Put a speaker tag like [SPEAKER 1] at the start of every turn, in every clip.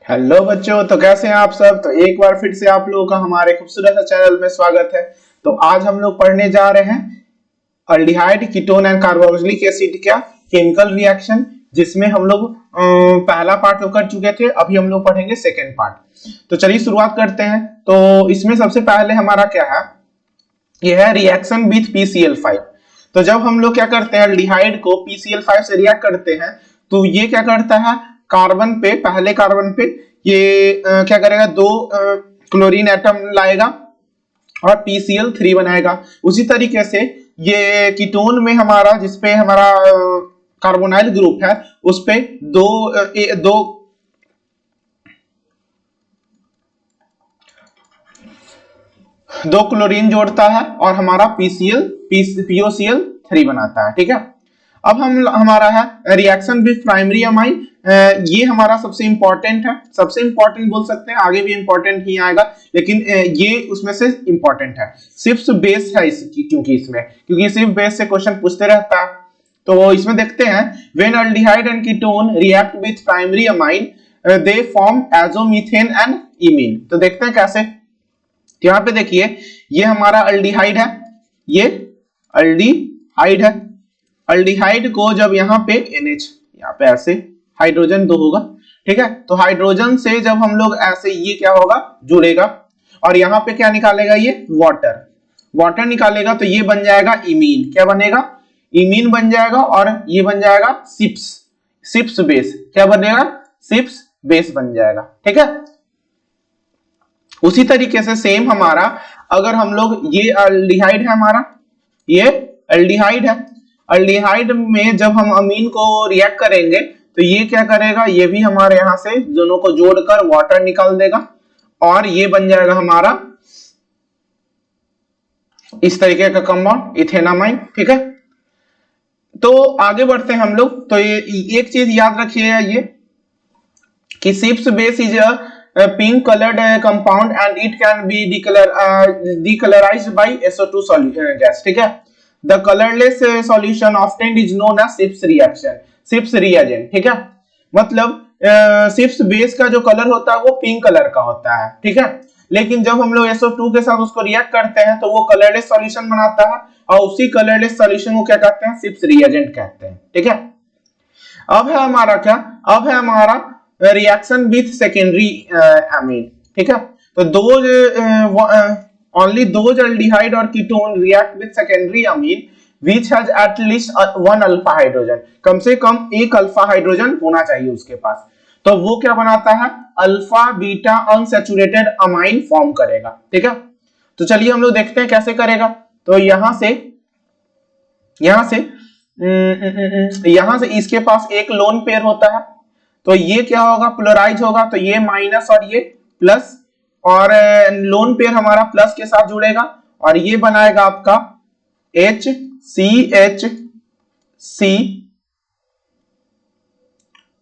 [SPEAKER 1] Hello बच्चों, तो कैसे हैं आप सब। तो एक बार फिर से आप लोगों का हमारे खूबसूरत सा चैनल में स्वागत है। तो आज हम लोग पढ़ने जा रहे हैं aldehyde ketone and carboxylic acid का केमिकल रिएक्शन, जिसमें हम लोग पहला पार्ट तो कर चुके थे। अभी हम लोग पढ़ेंगे सेकेंड पार्ट। तो चलिए शुरुआत करते हैं। तो इसमें सबसे पहले हमारा क्या है, यह है रिएक्शन विथ PCl5। तो जब हम लोग क्या करते हैं, अल्डिहाइड को PCl5 से रिएक्ट करते हैं, तो ये क्या करता है, कार्बन पे, पहले कार्बन पे ये क्या करेगा, दो क्लोरीन एटम लाएगा और PCl3 बनाएगा। उसी तरीके से ये कीटोन में हमारा, जिसपे हमारा कार्बोनाइल ग्रुप है, उस पे दो क्लोरीन जोड़ता है और हमारा POCl3 बनाता है। ठीक है। अब हमारा है रिएक्शन विथ प्राइमरी अमाइन। ये हमारा सबसे इंपॉर्टेंट है, सबसे इंपॉर्टेंट बोल सकते हैं, आगे भी इंपॉर्टेंट ही आएगा, लेकिन ये उसमें से इंपॉर्टेंट है। सिर्फ बेस है क्योंकि सिर्फ बेस से क्वेश्चन पूछते रहता है। तो इसमें देखते हैं, when aldehyde and ketone react with primary amine they form azomethane and imine. तो देखते हैं कैसे। यहाँ पे देखिए, ये हमारा अल्डिहाइड है, ये अल्डिहाइड है। अल्डिहाइड को जब यहाँ पे NH, यहाँ पे ऐसे हाइड्रोजन 2 होगा। ठीक है। तो हाइड्रोजन से जब हम लोग ऐसे, ये क्या होगा, जुड़ेगा, और यहाँ पे क्या निकालेगा, ये वाटर निकालेगा। तो ये बन जाएगा इमीन। क्या बनेगा, इमीन बन जाएगा। और ये बन जाएगा सिप्स बेस। क्या बनेगा, सिप्स बेस बन जाएगा। ठीक है। उसी तरीके से सेम हमारा, अगर हम लोग, ये अल्डिहाइड है हमारा, ये अल्डिहाइड है। अल्डिहाइड में जब हम अमीन को रिएक्ट करेंगे, तो ये क्या करेगा, ये भी हमारे यहां से दोनों को जोड़कर वाटर निकाल देगा, और ये बन जाएगा हमारा इस तरीके का कंपाउंड, इथेनामाइन। ठीक है। तो आगे बढ़ते हैं हम लोग। तो ये एक चीज याद रखिएगा, ये कि Schiff's base is a pink colored compound and it can be decolorized by SO2 gas. ठीक है। The colorless solution obtained is known as Sips reaction, Sips reagent। ठीक है। मतलब सिप्स बेस का जो कलर होता है वो पिंक कलर का होता है। ठीक है। लेकिन जब हम लोग SO2 के साथ उसको रिएक्ट करते हैं, तो वो कलरलेस सॉल्यूशन बनाता है, और उसी कलरलेस सॉल्यूशन को क्या कहते हैं, सिप्स रिएजेंट कहते हैं। ठीक है। अब है हमारा क्या, अब है हमारा रिएक्शन विथ सेकेंडरी अमीन। ठीक है। तो only those aldehyde or ketone react with secondary amine which has at least one alpha hydrogen। कम से कम एक अल्फा हाइड्रोजन होना चाहिए उसके पास। तो वो क्या बनाता है, alpha beta unsaturated amine form करेगा। ठीक है। तो चलिए हम लोग देखते हैं कैसे करेगा। तो यहां से इसके पास एक लोन पेयर होता है, तो ये क्या होगा, पोलराइज होगा। तो ये माइनस और ये प्लस, और लोन पेयर हमारा प्लस के साथ जुड़ेगा, और ये बनाएगा आपका HCHC।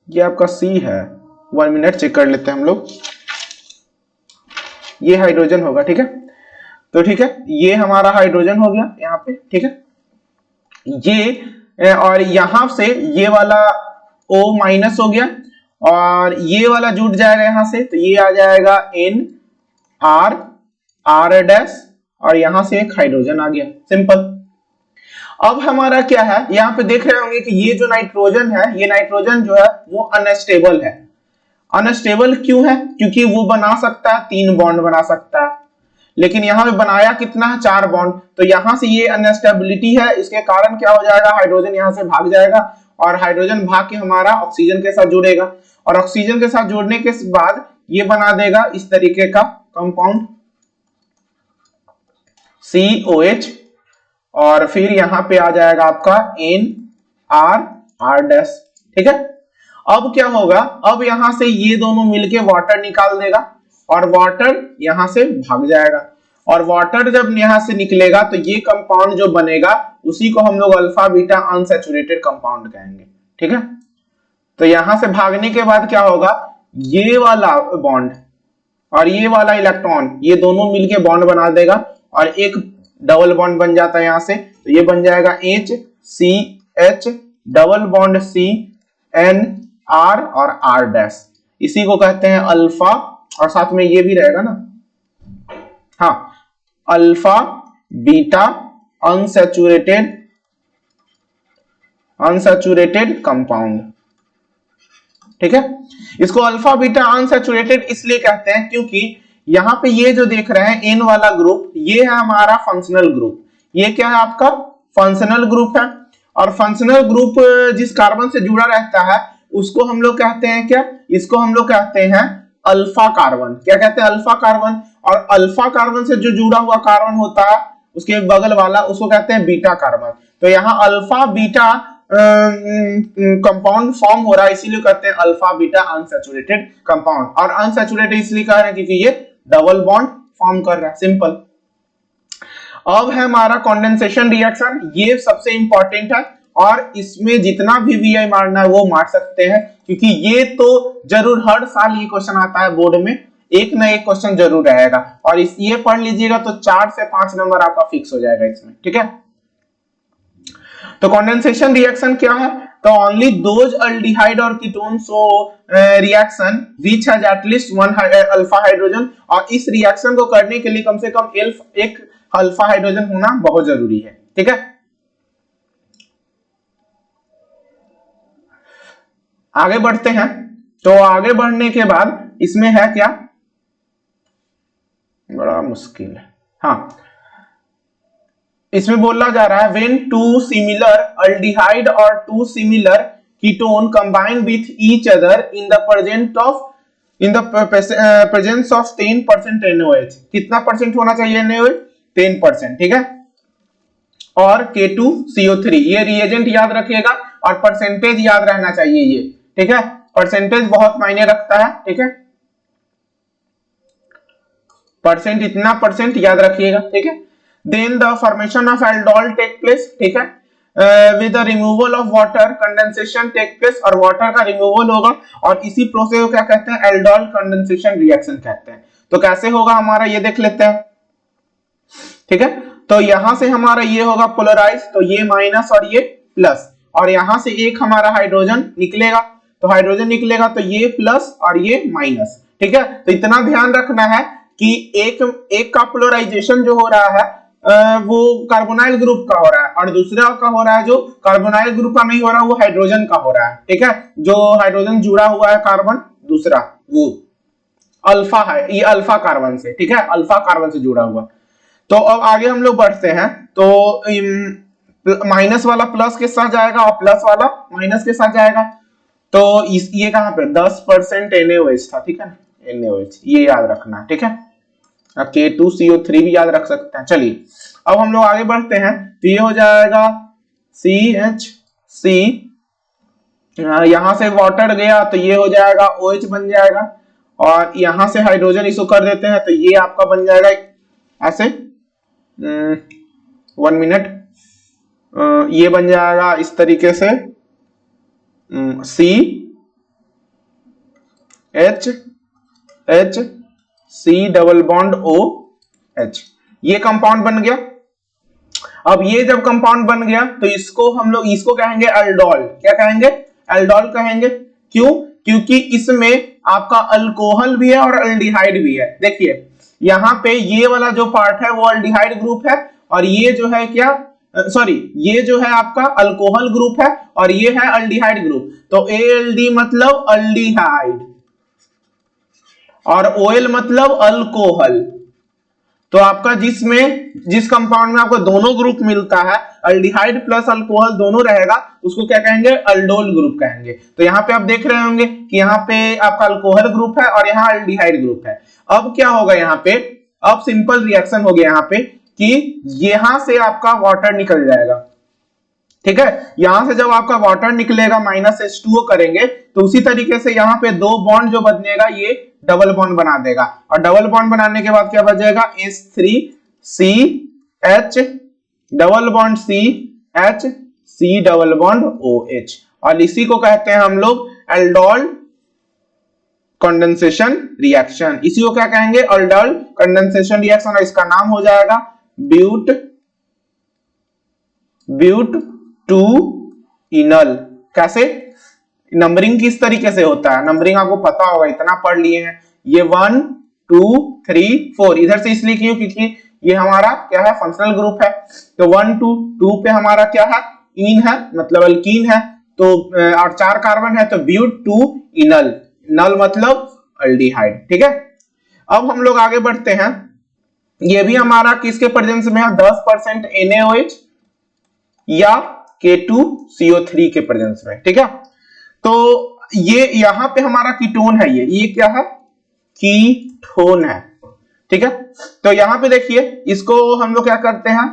[SPEAKER 1] ये आपका C है, 1 मिनट चेक कर लेते हैं हम लोग। ये हाइड्रोजन होगा। ठीक है। तो ठीक है, ये हमारा हाइड्रोजन हो गया यहाँ पे। ठीक है। ये और यहां से ये वाला O माइनस हो गया, और ये वाला जुट जाएगा यहां से, तो ये आ जाएगा NR डैश, और यहां से एक हाइड्रोजन आ गया। सिंपल। अब हमारा क्या है, यहां पे देख रहे होंगे कि ये जो नाइट्रोजन है, ये नाइट्रोजन जो है वो अनस्टेबल है। अनस्टेबल क्यों है, क्योंकि वो बना सकता है 3 बॉन्ड बना सकता है, लेकिन यहां पे बनाया कितना है, 4 बॉन्ड। तो यहां से ये अनस्टेबिलिटी है, इसके कारण क्या हो जाएगा, हाइड्रोजन यहां से भाग जाएगा, और हाइड्रोजन भाग के हमारा ऑक्सीजन के साथ जुड़ेगा, और ऑक्सीजन के साथ जुड़ने के बाद ये बना देगा इस तरीके का कंपाउंड COH, और फिर यहां पे आ जाएगा आपका NR डैश। ठीक है। अब क्या होगा, अब यहां से ये दोनों मिलके वाटर निकाल देगा, और वाटर यहां से भाग जाएगा, और वाटर जब यहां से निकलेगा, तो ये कंपाउंड जो बनेगा उसी को हम लोग अल्फा बीटा अनसैचुरेटेड कंपाउंड कहेंगे। ठीक है। तो यहां से भागने के बाद क्या होगा, ये वाला बॉन्ड और ये वाला इलेक्ट्रॉन, ये दोनों मिलके बॉन्ड बना देगा, और एक डबल बॉन्ड बन जाता है यहां से। तो ये बन जाएगा HCH डबल बॉन्ड CNR और R डैश। इसी को कहते हैं अल्फा, और साथ में ये भी रहेगा ना, हाँ, अल्फा बीटा अनसैचुरेटेड कंपाउंड। ठीक है, इसको अल्फा बीटा अनसैचुरेटेड इसलिए कहते हैं क्योंकि यहां पे ये जो देख रहे हैं एन वाला ग्रुप, ये है हमारा फंक्शनल ग्रुप। ये क्या है आपका फंक्शनल ग्रुप है, और फंक्शनल ग्रुप जिस कार्बन से जुड़ा रहता है उसको हम लोग कहते हैं क्या, इसको हम लोग कहते हैं अल्फा कार्बन। क्या कहते हैं, अल्फा कार्बन। और अल्फा कार्बन से जो जुड़ा हुआ कार्बन होता है उसके बगल वाला, उसको कहते हैं बीटा कार्बन। तो यहाँ अल्फा बीटा कंपाउंड फॉर्म हो रहा है, इसीलिए कहते हैं अल्फा बीटा अनसैचुरेटेड कंपाउंड। और अनसैचुरेटेड इसलिए कह रहे हैं क्योंकि ये डबल बॉन्ड फॉर्म कर रहा है, सिंपल। अब है हमारा कंडेंसेशन रिएक्शन, ये सबसे इंपॉर्टेंट है, और इसमें जितना भी वीआई मारना है वो मार सकते हैं, क्योंकि ये तो जरूर हर साल ये क्वेश्चन आता है बोर्ड में, एक ना एक क्वेश्चन जरूर रहेगा। और इस ये पढ़ लीजिएगा तो 4 से 5 नंबर आपका फिक्स हो जाएगा इसमें। ठीक है, तो कंडेंसेशन रिएक्शन क्या है, तो ओनली दोज अल्डिहाइड और ketone so reaction which has at least one alpha hydrogen. और इस रिएक्शन को करने के लिए कम से कम एक अल्फा हाइड्रोजन होना बहुत जरूरी है। ठीक है, आगे बढ़ते हैं। तो आगे बढ़ने के बाद इसमें है क्या, बड़ा मुश्किल है, हाँ, इसमें बोला जा रहा है व्हेन टू सिमिलर अल्डिहाइड और two similar ketone combine with each other in the presence of 10% NaOH। कितना परसेंट होना चाहिए NaOH, 10%। ठीक है, और K2CO3, ये रिएजेंट याद रखिएगा और परसेंटेज याद रहना चाहिए ये। ठीक है, परसेंटेज बहुत मायने रखता है। ठीक है, परसेंट, इतना परसेंट याद रखिएगा। ठीक है, then the formation of aldol take place. ठीक है, with the removal of water condensation take place, और वाटर का रिमूवल होगा, और इसी प्रोसेस को क्या कहते हैं, एल्डोल कंडेंसेशन रिएक्शन कहते हैं। तो कैसे होगा हमारा ये देख लेते हैं। ठीक है, तो यहां से हमारा ये होगा पोलराइज, तो ये माइनस और ये प्लस, और यहां से एक हमारा हाइड्रोजन निकलेगा, तो हाइड्रोजन निकलेगा तो ये प्लस और ये माइनस। ठीक है, तो इतना ध्यान रखना है कि एक का पोलराइजेशन जो हो रहा है वो कार्बोनाइल ग्रुप का हो रहा है, और दूसरा का हो रहा है जो कार्बोनाइल ग्रुप का नहीं हो रहा, वो हाइड्रोजन का हो रहा है। ठीक है, जो हाइड्रोजन जुड़ा हुआ है कार्बन दूसरा, वो अल्फा है, ये अल्फा कार्बन से। ठीक है, अल्फा कार्बन से जुड़ा हुआ। तो अब आगे हम लोग बढ़ते हैं, तो माइनस वाला प्लस के साथ जाएगा और प्लस वाला माइनस के साथ जाएगा। तो ये कहां पे 10% NaOH था। ठीक है ना, NaOH ये याद रखना है। ठीक है, K2CO3 भी याद रख सकते हैं। चलिए अब हम लोग आगे बढ़ते हैं, तो ये हो जाएगा CH3, यहां से वाटर गया तो ये हो जाएगा OH बन जाएगा, और यहां से हाइड्रोजन इसको कर देते हैं तो ये आपका बन जाएगा ऐसे 1 मिनट, ये बन जाएगा इस तरीके से C डबल बॉन्ड OH, ये कंपाउंड बन गया। अब ये जब कंपाउंड बन गया तो इसको हम लोग इसको कहेंगे अल्डोल। क्या कहेंगे, अल्डोल कहेंगे। क्यों, क्योंकि इसमें आपका अल्कोहल भी है और अल्डिहाइड भी है। देखिए यहाँ पे ये वाला जो पार्ट है वो अल्डिहाइड ग्रुप है, और ये जो है क्या, सॉरी, ये जो है आपका अल्कोहल ग्रुप है और ये है अल्डिहाइड ग्रुप। तो ALD मतलब अल्डिहाइड और OL मतलब अल्कोहल। तो आपका जिस कंपाउंड में आपको दोनों ग्रुप मिलता है, अल्डिहाइड प्लस अल्कोहल दोनों रहेगा, उसको क्या कहेंगे, अल्डोल ग्रुप कहेंगे। तो यहाँ पे आप देख रहे होंगे कि यहाँ पे आपका अल्कोहल ग्रुप है और यहाँ अल्डिहाइड ग्रुप है। अब क्या होगा यहाँ पे, अब सिंपल रिएक्शन हो गया यहाँ पे कि यहां से आपका वाटर निकल जाएगा। ठीक है, यहां से जब आपका वाटर निकलेगा माइनस H2O करेंगे तो उसी तरीके से यहाँ पे 2 बॉन्ड जो बनेगा ये डबल बॉन्ड बना देगा, और डबल बॉन्ड बनाने के बाद क्या बचेगा, H3CH double bond CH C double bond OH, और इसी को कहते हैं हम लोग एल्डोल कंडेंसेशन रिएक्शन। इसी को क्या कहेंगे, एल्डोल कंडेंसेशन रिएक्शन, और इसका नाम हो जाएगा ब्यूट टू इनल। कैसे, नंबरिंग किस तरीके से होता है, नंबरिंग आपको पता होगा, इतना पढ़ लिए हैं। ये 1 2 3 4 इधर से इसलिए क्यों, क्योंकि ये हमारा क्या है, फंक्शनल ग्रुप है। तो 1 2 2 पे हमारा क्या है, इन है, मतलब अल्कीन है। तो और 4 कार्बन है तो ब्यूट 2 इनल, नल मतलब अल्डिहाइड। ठीक है, अब हम लोग आगे बढ़ते हैं। ये भी हमारा किसके प्रेजेंस में है, 10% NaOH या K2CO3 के प्रेजेंस में। ठीक है, तो ये यहां पे हमारा कीटोन है, ये क्या है, कीटोन है। ठीक है, तो यहां पे देखिए इसको हम लोग क्या करते हैं,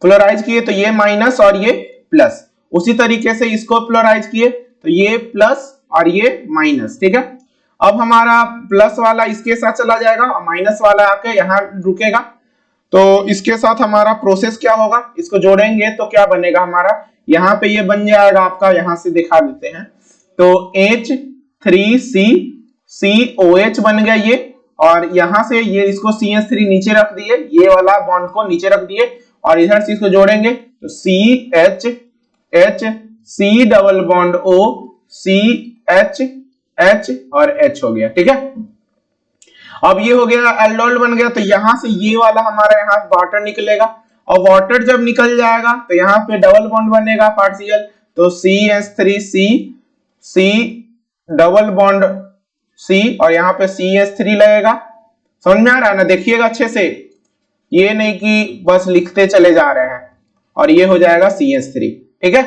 [SPEAKER 1] पोलराइज किए तो ये माइनस और ये प्लस, उसी तरीके से इसको पोलराइज किए तो ये प्लस और ये माइनस। ठीक है, अब हमारा प्लस वाला इसके साथ चला जाएगा और माइनस वाला आके यहां रुकेगा। तो इसके साथ हमारा प्रोसेस क्या होगा, इसको जोड़ेंगे तो क्या बनेगा हमारा, यहाँ पे ये बन जाएगा आपका, यहां से दिखा देते हैं। तो H3COH बन गया ये, और यहां से ये इसको CH3 नीचे रख दिए, ये वाला बॉन्ड को नीचे रख दिए, और इधर से इसको जोड़ेंगे तो CH C double bond O CH H और H हो गया। ठीक है, अब ये हो गया एल्डोल बन गया। तो यहां से ये वाला हमारा यहाँ वाटर निकलेगा, और वाटर जब निकल जाएगा तो यहाँ पे डबल बॉन्ड बनेगा पार्शियल, तो CH3C C double bond C और यहाँ पे CH3 लगेगा। समझ में आ रहा है ना, देखिएगा अच्छे से, ये नहीं कि बस लिखते चले जा रहे हैं, और ये हो जाएगा CH3। ठीक है,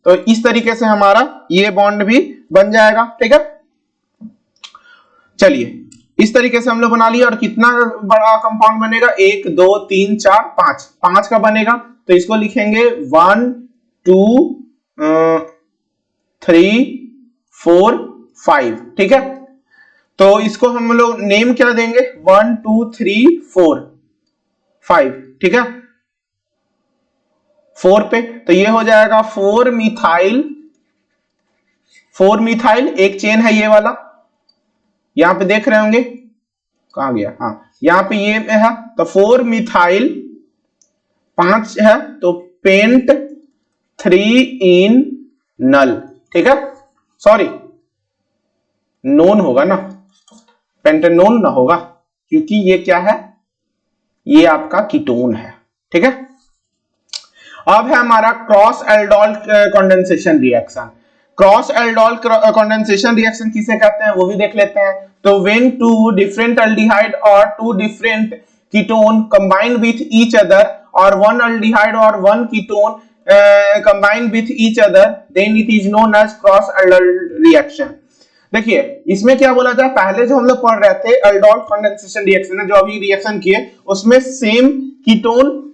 [SPEAKER 1] तो इस तरीके से हमारा ये बॉन्ड भी बन जाएगा। ठीक है, चलिए इस तरीके से हम लोग बना लिया। और कितना बड़ा कंपाउंड बनेगा, 1 2 3 4 5, 5 का बनेगा। तो इसको लिखेंगे 1 2 3 4 5। ठीक है, तो इसको हम लोग नेम क्या देंगे, 1 2 3 4 5। ठीक है, 4 पे तो ये हो जाएगा 4 मिथाइल, एक चेन है ये वाला, यहां पे देख रहे होंगे, कहां गया, हाँ यहां पे ये है, तो 4 मिथाइल 5 है तो पेंट 3 इन नल। ठीक है, सॉरी नोन होगा ना, पेंटेनोन ना होगा, क्योंकि ये क्या है, ये आपका कीटोन है। ठीक है, अब है हमारा cross aldol condensation reaction. Cross aldol condensation reaction किसे कहते हैं वो भी देख लेते हैं। तो व्हेन टू डिफरेंट एल्डिहाइड और two different ketone combine with each other, और वन एल्डिहाइड और one ketone combine with each other, then it is known as cross aldol reaction. देखिए इसमें क्या बोला जाए, पहले जो हम लोग पढ़ रहे थे एल्डोल कंडेंसेशन रिएक्शन, जो अभी रिएक्शन किए उसमें सेम कीटोन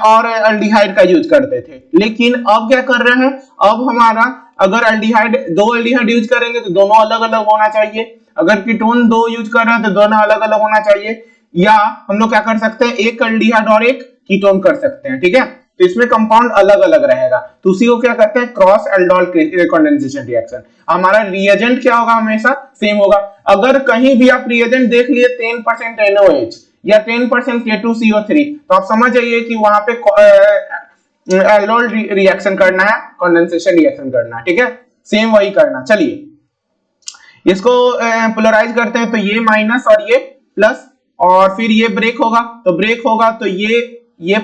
[SPEAKER 1] और एल्डिहाइड का यूज करते थे, लेकिन अब क्या कर रहे हैं, अब हमारा अगर एल्डिहाइड, 2 एल्डिहाइड यूज करेंगे तो दोनों अलग अलग होना चाहिए, अगर कीटोन 2 यूज कर रहे हैं तो दोनों अलग अलग होना चाहिए, या हम लोग क्या कर सकते हैं, एक एल्डिहाइड और एक कीटोन कर सकते हैं। ठीक है, तो इसमें कंपाउंड अलग अलग रहेगा, तो उसी को क्या कहते हैं, क्रॉस एल्डोल कंडेंसेशन रिएक्शन। हमारा रिएजेंट क्या होगा, हमेशा सेम होगा। अगर कहीं भी आप रिएजेंट देख लिए 10% NaOH या 10% K2CO3, तो आप समझ जाइए कि वहां पे एल्डोल रिएक्शन करना है, कंडेंसेशन रिएक्शन करना है। ठीक है, सेम वही करना। चलिए इसको पोलराइज करते हैं, तो ये माइनस और ये प्लस, और फिर ये ब्रेक होगा, तो ब्रेक होगा तो ये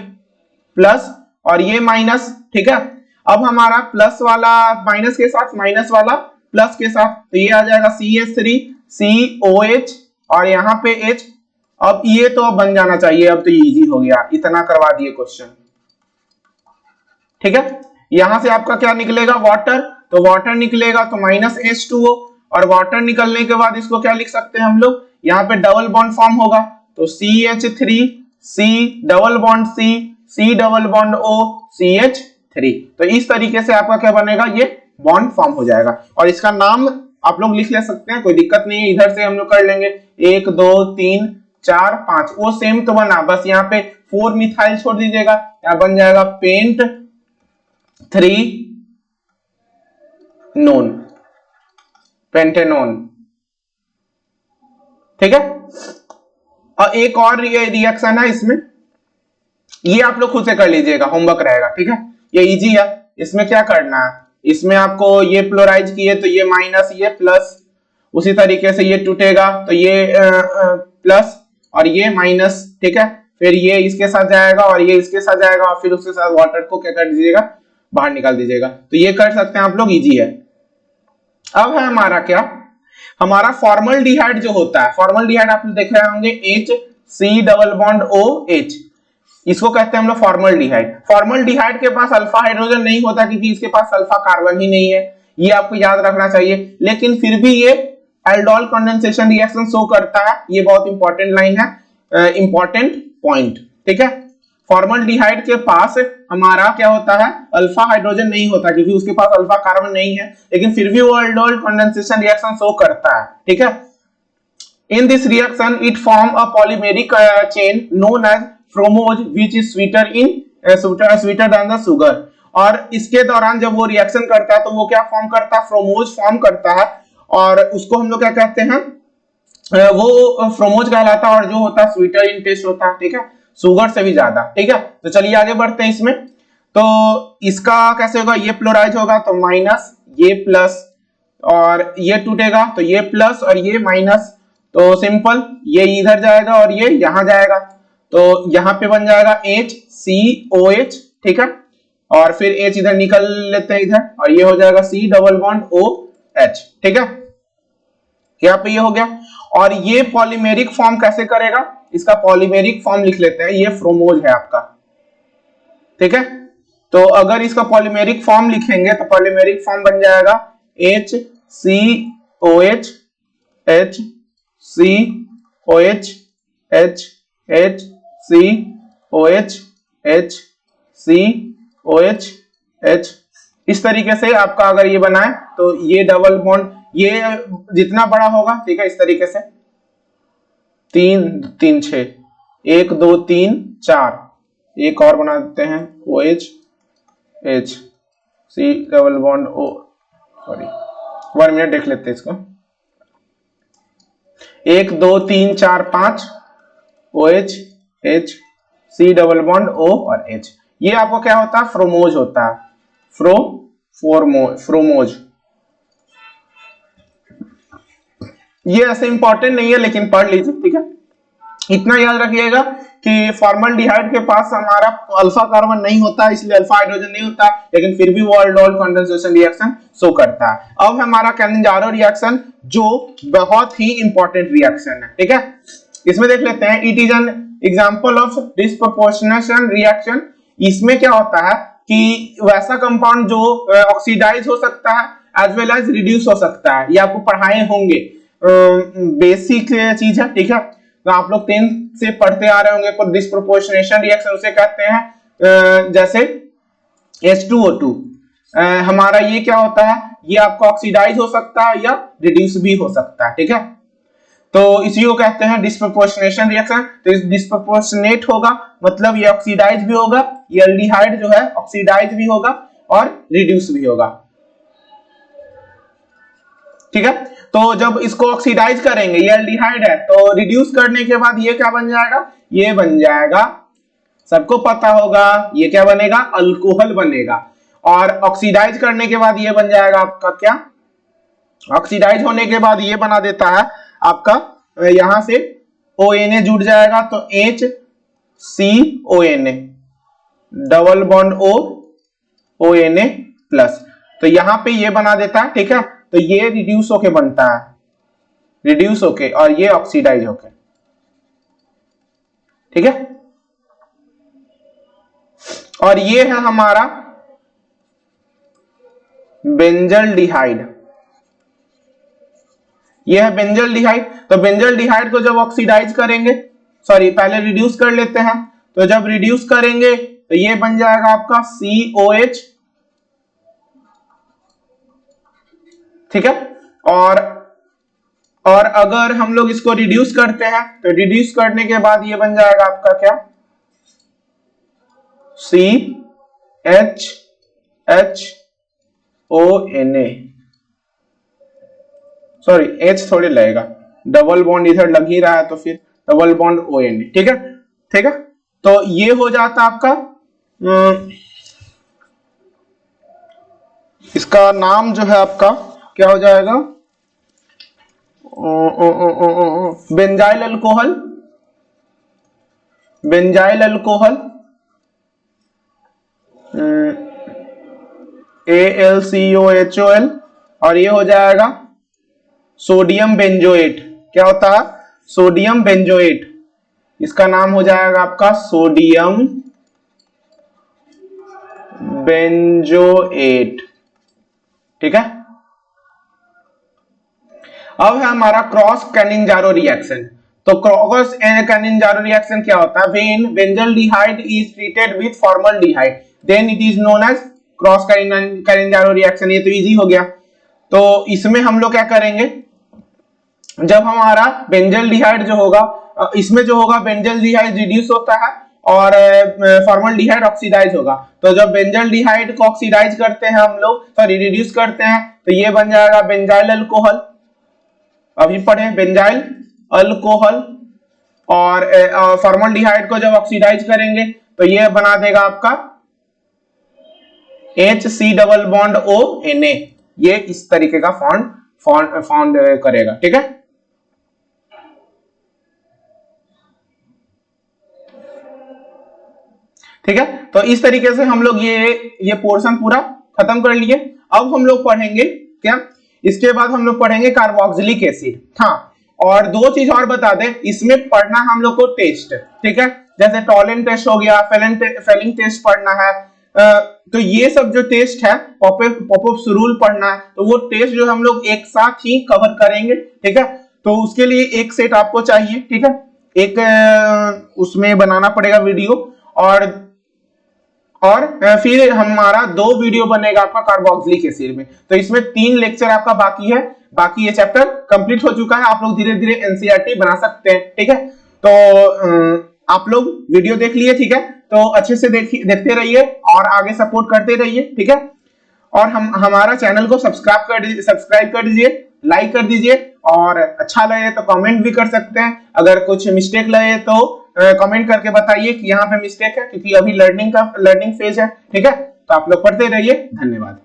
[SPEAKER 1] प्लस और ये माइनस। ठीक है, अब हमारा प्लस वाला माइनस के साथ, माइनस वाला प्लस के साथ, तो ये आ जाएगा CH3COH और यहाँ पे H। अब ये तो अब बन जाना चाहिए, अब तो इजी हो गया, इतना करवा दिए क्वेश्चन। ठीक है, यहां से आपका क्या निकलेगा, वाटर, तो वाटर निकलेगा तो माइनस H2O, और वाटर निकलने के बाद इसको क्या लिख सकते हैं हम लोग, यहाँ पे डबल बॉन्ड फॉर्म होगा, तो CH3C double bond C double bond O CH3। तो इस तरीके से आपका क्या बनेगा, ये बॉन्ड फॉर्म हो जाएगा, और इसका नाम आप लोग लिख ले सकते हैं, कोई दिक्कत नहीं है, इधर से हम लोग कर लेंगे 1 2 3 4 5, वो सेम तो बना, बस यहाँ पे 4 मिथाइल छोड़ दीजिएगा, यहाँ बन जाएगा पेंट 3 नोन, पेंटेनोन। ठीक है, और एक और रिएक्शन है इसमें, ये आप लोग खुद से कर लीजिएगा, होमवर्क रहेगा। ठीक है, ये इजी है, इसमें क्या करना है, इसमें आपको ये प्लोराइज किए तो ये माइनस ये प्लस, उसी तरीके से ये टूटेगा तो ये प्लस और ये माइनस, ठीक है, फिर ये इसके साथ जाएगा और ये इसके साथ जाएगा और फिर उसके साथ वाटर को क्या कर दीजिएगा, बाहर निकाल दीजिएगा। तो ये कर सकते हैं आप लोग, इजी है। अब है हमारा क्या, हमारा फॉर्मल्डिहाइड जो होता है, फॉर्मल्डिहाइड आप लोग देख रहे होंगे H C double bond OH, इसको कहते हैं हम लोग फॉर्मल्डिहाइड। फॉर्मल्डिहाइड के पास अल्फा हाइड्रोजन नहीं होता क्योंकि इसके पास अल्फा कार्बन ही नहीं है, ये आपको याद रखना चाहिए, लेकिन फिर भी ये एल्डोल कंडेंसेशन रिएक्शन शो करता है, ये बहुत इंपॉर्टेंट लाइन है, इंपॉर्टेंट पॉइंट, ठीक है। फॉर्मल्डिहाइड के पास हमारा क्या होता है, अल्फा हाइड्रोजन नहीं होता क्योंकि उसके पास अल्फा कार्बन नहीं है, लेकिन फिर भी वो एल्डोल कंडेंसेशन रिएक्शन शो करता है, ठीक है। In this reaction, it form a polymeric chain known as fromose, which is sweeter than the sugar. और इसके दौरान जब वो रिएक्शन करता है तो वो क्या फॉर्म करता है, फ्रोमोज फॉर्म करता है, और उसको हम लोग क्या कहते हैं, वो फ्रोमोज कहलाता है, और जो होता है स्वीटर इन टेस्ट होता है, ठीक है, शुगर से भी ज्यादा, ठीक है। तो चलिए आगे बढ़ते हैं इसमें। तो इसका कैसे होगा, ये प्लोराइज होगा तो माइनस, ये प्लस, और ये टूटेगा तो ये प्लस और ये माइनस, तो सिंपल, ये इधर जाएगा और ये यहां जाएगा, तो यहां पे बन जाएगा HCOH, ठीक है, और फिर H इधर निकल लेते हैं इधर, और ये हो जाएगा C डबल बॉन्ड OH, ठीक है, यहाँ पे ये हो गया। और ये पॉलीमेरिक फॉर्म कैसे करेगा, इसका पॉलीमेरिक फॉर्म लिख लेते हैं, ये फ्रोमोज है आपका, ठीक है। तो अगर इसका पॉलीमेरिक फॉर्म लिखेंगे तो पॉलीमेरिक फॉर्म बन जाएगा HCOH HCOH HCOH HCOH H, इस तरीके से आपका अगर ये बनाए तो ये डबल बॉन्ड, ये जितना बड़ा होगा, ठीक है, इस तरीके से 3 3 6 1 2 3 4, एक और बना देते हैं OH H C double bond O, sorry 1 minute देख लेते हैं इसको, 1 2 3 4 5 OH H C double bond O और H, ये आपको क्या होता है, फ्रोमोज होता है, फ्रोमोज। ये ऐसे इंपॉर्टेंट नहीं है लेकिन पढ़ लीजिए, ठीक है। इतना याद रखिएगा कि फॉर्मल्डिहाइड के पास हमारा अल्फा कार्बन नहीं होता, इसलिए अल्फा हाइड्रोजन नहीं होता, लेकिन फिर भी वो एल्डोल कंडेंसेशन रिएक्शन शो करता है। अब हमारा कैलिंजारो रिएक्शन जो बहुत ही इंपॉर्टेंट रिएक्शन है, ठीक है, इसमें देख लेते हैं। It is an example of disproportionation reaction. इसमें क्या होता है कि वैसा कंपाउंड जो ऑक्सीडाइज हो सकता है एज वेल एज रिड्यूस हो सकता है, ये आपको पढ़ाए होंगे, बेसिक चीज है, ठीक है। तो आप लोग 10 से पढ़ते आ रहे होंगे, पर डिस्प्रोपोर्शनेशन रिएक्शन उसे कहते हैं, जैसे H2O2 हमारा ये क्या होता है, ये आपको ऑक्सीडाइज हो सकता है या रिड्यूस भी हो सकता है, ठीक है। तो इसी को कहते हैं डिस्प्रोपोर्शनेशन रिएक्शन। तो इस डिस्प्रोपोर्शनेट होगा मतलब ये ऑक्सीडाइज भी होगा, ये एल्डिहाइड जो है ऑक्सीडाइज भी होगा और रिड्यूस भी होगा, ठीक है। तो जब इसको ऑक्सीडाइज करेंगे, ये एल्डिहाइड है, तो रिड्यूस करने के बाद ये क्या बन जाएगा, ये बन जाएगा, सबको पता होगा, ये क्या बनेगा, अल्कोहल बनेगा। और ऑक्सीडाइज करने के बाद ये बन जाएगा आपका क्या, ऑक्सीडाइज होने के बाद ये बना देता है आपका, यहां से ONA जुड़ जाएगा तो HCONA double bond O ONA plus, तो यहां पे ये बना देता है, ठीक है। तो ये रिड्यूस होके बनता है, रिड्यूस होके, और ये ऑक्सीडाइज होके, ठीक है। और ये है हमारा बेंजल्डिहाइड, ये है बेंजल्डिहाइड। तो बेंजल्डिहाइड को जब ऑक्सीडाइज करेंगे, सॉरी पहले रिड्यूस कर लेते हैं, तो जब रिड्यूस करेंगे तो ये बन जाएगा आपका COH, ठीक है। और अगर हम लोग इसको रिड्यूस करते हैं तो रिड्यूस करने के बाद ये बन जाएगा आपका क्या, CHHONA, सॉरी H थोड़ी लगेगा, डबल बॉन्ड इधर लग ही रहा है तो फिर डबल बॉन्ड ONA, ठीक है, ठीक है। तो ये हो जाता आपका इसका नाम जो है आपका क्या हो जाएगा, benzyl alcohol, benzyl alcohol AlCOHOL, और ये हो जाएगा सोडियम बेंजोएट। क्या होता है, सोडियम बेंजोएट। इसका नाम हो जाएगा आपका सोडियम बेंजोएट। ठीक है। अब है हमारा क्रॉस कैनिंजारो रिएक्शन। तो क्रॉस कैनिंजारो रिएक्शन क्या होता है, when benzaldehyde is treated with formaldehyde then it is known as cross Cannizzaro reaction. ये तो इजी हो गया। तो इसमें हम लोग क्या करेंगे, जब हमारा बेंजल्डिहाइड जो होगा, इसमें जो होगा बेंजल्डिहाइड रिड्यूस होता है और फॉर्मल्डिहाइड ऑक्सीडाइज होगा। तो जब बेंजल्डिहाइड को ऑक्सीडाइज करते हैं हम लोग, सॉरी रिड्यूस करते हैं, तो ये बन जाएगा बेंजाइल अल्कोहल। अभी पढ़े बेंजाइल अल्कोहल। और फॉर्मल्डिहाइड को जब ऑक्सीडाइज करेंगे तो ये बना देगा आपका HC डबल बॉन्ड ONA। ये इस तरीके का फॉन्ड करेगा। ठीक है। ठीक है। तो इस तरीके से हम लोग ये पोर्शन पूरा खत्म कर लिए। अब हम लोग पढ़ेंगे क्या, इसके बाद हम लोग पढ़ेंगे कार्बोक्सिलिक एसिड। हाँ, और दो चीज और बता दें, इसमें पढ़ना हम लोग को टेस्ट। ठीक है, जैसे टॉलेंट टेस्ट हो गया, फेलिंग टेस्ट पढ़ना है। तो ये सब जो टेस्ट है, पॉपअप्स रूल पढ़ना है, तो वो टेस्ट जो हम लोग एक साथ ही कवर करेंगे। ठीक है। तो उसके लिए एक सेट आपको चाहिए। ठीक है, एक उसमें बनाना पड़ेगा वीडियो, और फिर हमारा 2 वीडियो बनेगा आपका कार्बोक्सिलिक एसिड में। तो इसमें 3 लेक्चर आपका बाकी है। बाकी ये चैप्टर कंप्लीट हो चुका है। आप लोग धीरे धीरे एनसीईआरटी बना सकते हैं। ठीक है। तो आप लोग वीडियो देख लिए। ठीक है, तो अच्छे से देखते रहिए और आगे सपोर्ट करते रहिए। ठीक है। और हमारा चैनल को सब्सक्राइब कर दीजिए, लाइक कर दीजिए, और अच्छा लगे तो कमेंट भी कर सकते हैं। अगर कुछ मिस्टेक लगे तो कमेंट करके बताइए कि यहाँ पे मिस्टेक है, क्योंकि अभी लर्निंग फेज है। ठीक है। तो आप लोग पढ़ते रहिए। धन्यवाद।